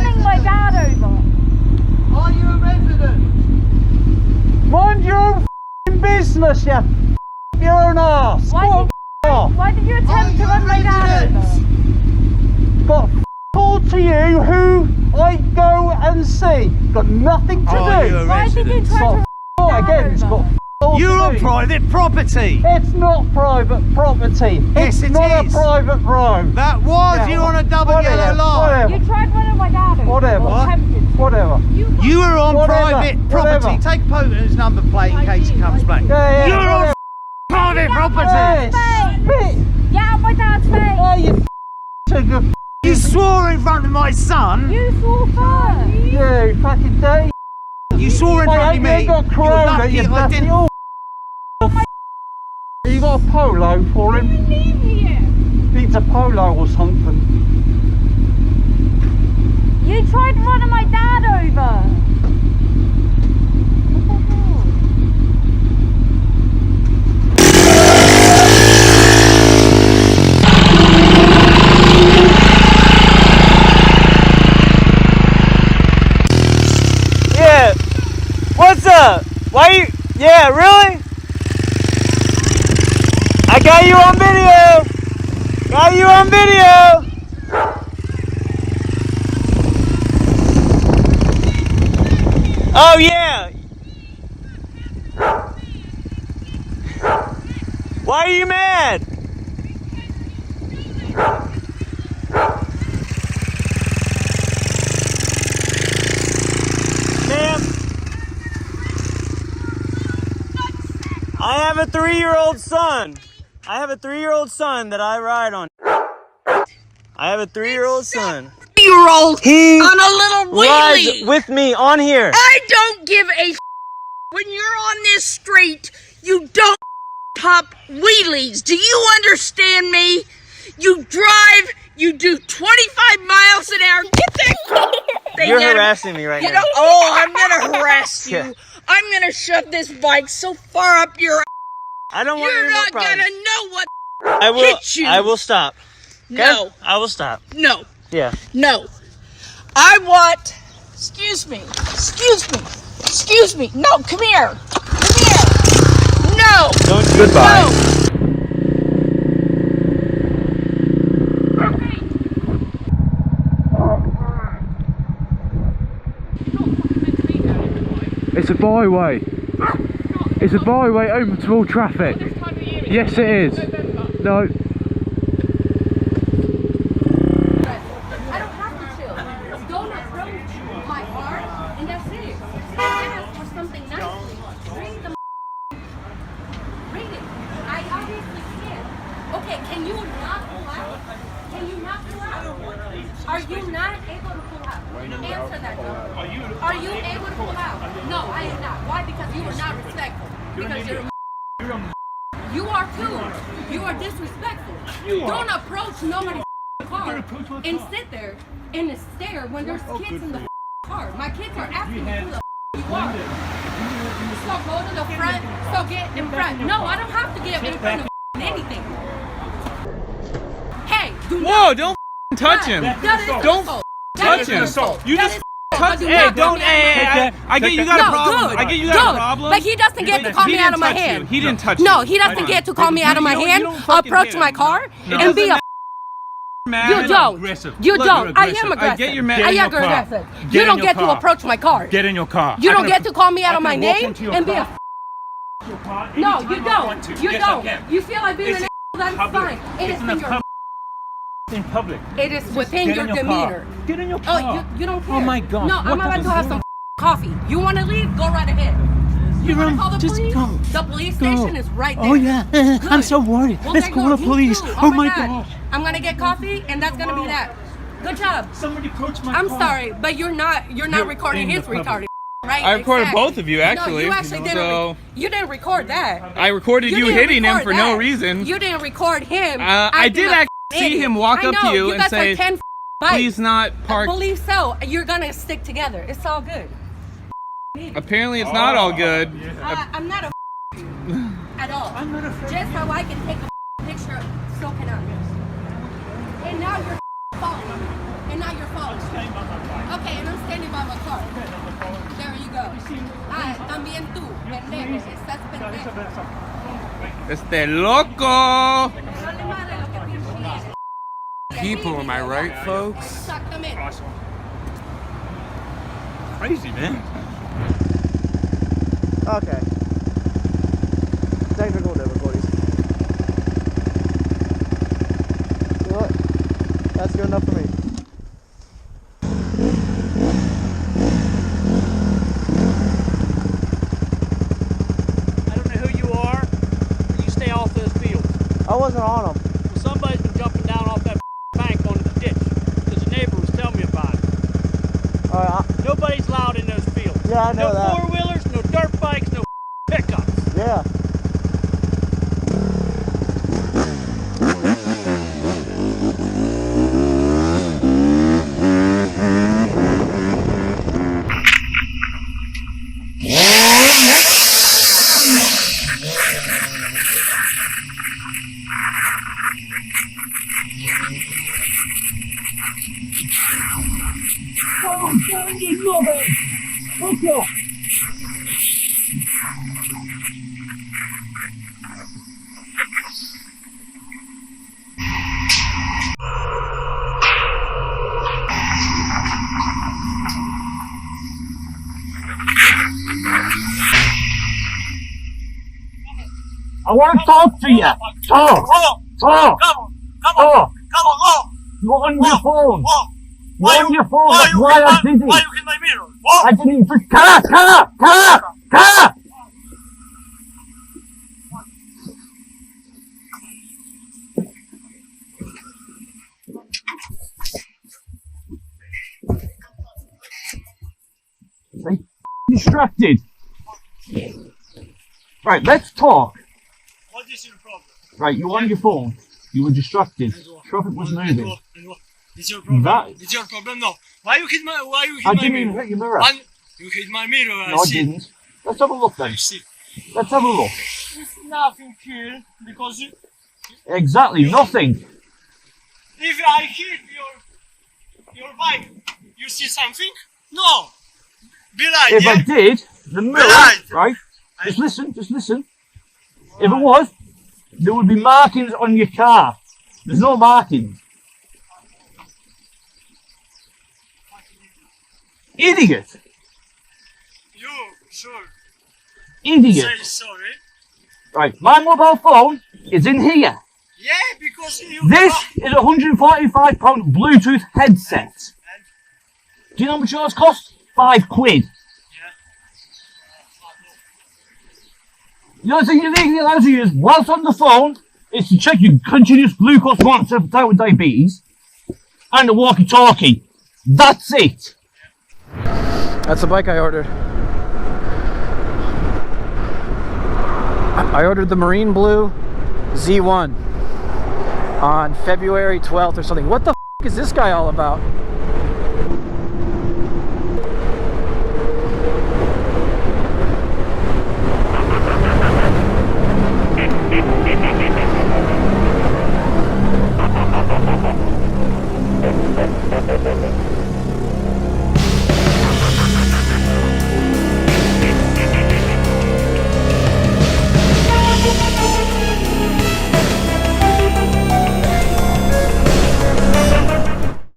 running my dad over? Are you a resident? Mind your own f***ing business, you your own ass. Why did you attempt to run my dad over? Got all to you who I go and see. Got nothing to do. Why did you try to run again, it's got You're on private property. It's not private property. Yes, it's not a private road. That was you on a double yellow line. You tried running my dad over. Whatever. Whatever. You were on private property. Take Poton's number plate in case he comes back. You're on private property. Get out my dad's face. You swore in front of my son. You swore first. You fucking day. You swore in front of me. You got corona, you bloody all. You got a polo for him? Needs a polo or something. You tried running my dad over. Yeah. What's up? Why you? Yeah, really? I got you on video. Got you on video. Oh yeah. Why are you mad? Ma'am, I have a 3-year-old son. I have a 3-year-old son that I ride on. I have a 3-year-old son. Year-old He on a little rides wheelie. with me on here. I don't give a when you're on this street. You don't pop wheelies. Do you understand me? You drive. You do 25 miles an hour. Get that. You're harassing me right now. Oh, I'm gonna harass you. Yeah. I'm gonna shove this bike so far up your. I don't want You're your not problems. gonna know what I will. hit you. I will stop. Okay? No. I will stop. No. Yeah. No. I want. Excuse me. Excuse me. Excuse me. No, come here. Come here. No. Don't. Goodbye. No. It's a byway. It's a byway open to all traffic. Yes, it is. No. I don't have to chill. Don't approach my car, and that's it. Ask for something nice. Read the read it. I obviously can't. Okay, can you not pull out? Can you not pull out? Are you not able to pull out? Answer that, though. Are you able to pull out? No, I am not. Why? Because you are not respectful. Because you're a you are too. You are disrespectful. Don't approach nobody's car and sit there and stare when there's kids in the car. My kids are asking me who the you are. So go to the front. So get in front. No, I don't have to get in front of anything. Hey, do Whoa! Don't touch him. Don't touch him. You just touch. Hey, don't. Hey, I get you got a problem. I get you got a problem. But he doesn't get to call me out of my hand. He didn't touch you. No, he doesn't get to call me out of my hand, approach my car, and be a. You don't. You don't. I am aggressive. I get you're mad. I am aggressive. You don't get to approach my car. Get in your car. You don't get to call me out of my name and be a. No, you don't. You don't. You feel like being an that's fine. It is in your. In public. It is within your demeanor. Get in your car. Oh, you don't care. Oh my God. No, I'm about to have some coffee. You want to leave? Go right ahead. You want to call the police? Go. The police station is right there. Oh yeah. I'm so worried. Well, Let's then call go. the You police. too. Oh my God. I'm gonna get coffee, and that's gonna be that. Good job. Somebody approached my I'm car. sorry, but you're not recording in his the public. retarded. Right? I recorded Exactly. both of you actually. No, you actually didn't. So You didn't record that. I recorded you didn't hitting him record for no that. reason. You didn't record him. I did actually see him walk up to you and say, "Please not park." I believe so. You're gonna stick together. It's all good. Apparently, it's not all good. I'm not a at all. I'm not afraid. Just so I can take a picture, so can I. And now you're falling. And now you're falling. standing by my car. There you go. Ah, también tú, pendejo. Estás pendejo. Este loco. Vale madre lo que pinche People, am I right, folks? Exactamente. Crazy, man. Okay. Technical difficulties. You know what? That's good enough for me. I don't know who you are, but you stay off those fields. I wasn't on them. Well, somebody's been jumping down off that bank onto the ditch, because the neighbor was telling me about it. Nobody's allowed in those fields. Yeah, I know no that. four-wheelers, no dirt bikes, no pickups. Yeah. I want to talk to you. Talk. Talk. Talk. You're on your phone. You're on your phone. That's why I did it. Why you hit my mirror? What? I didn't just car. They distracted. Right, let's talk. What is your problem? Right, you're on your phone. You were distracted. Traffic was moving. It's your problem. That- It's your problem. No. Why you hit I my didn't mirror? even hit your mirror. You hit my mirror. No, I didn't. Let's have a look then. See, Let's have a look. it's nothing here because Exactly, nothing. if I hit your bike, you see something? No. Be right. If Yeah? I did, the mirror, Right. right? Just listen. If it was, there would be markings on your car. There's no markings. Idiot! You sure? Idiot! Say sorry. Right, my mobile phone is in here. Yeah, because you. This is a £145 Bluetooth headset. Do you know how much yours cost? £5. The other thing you're legally allowed to use whilst on the phone is to check your continuous glucose monitor for type with diabetes and a walkie-talkie. That's it. That's the bike I ordered. I ordered the Marine Blue Z1 on February 12th or something. What the f is this guy all about?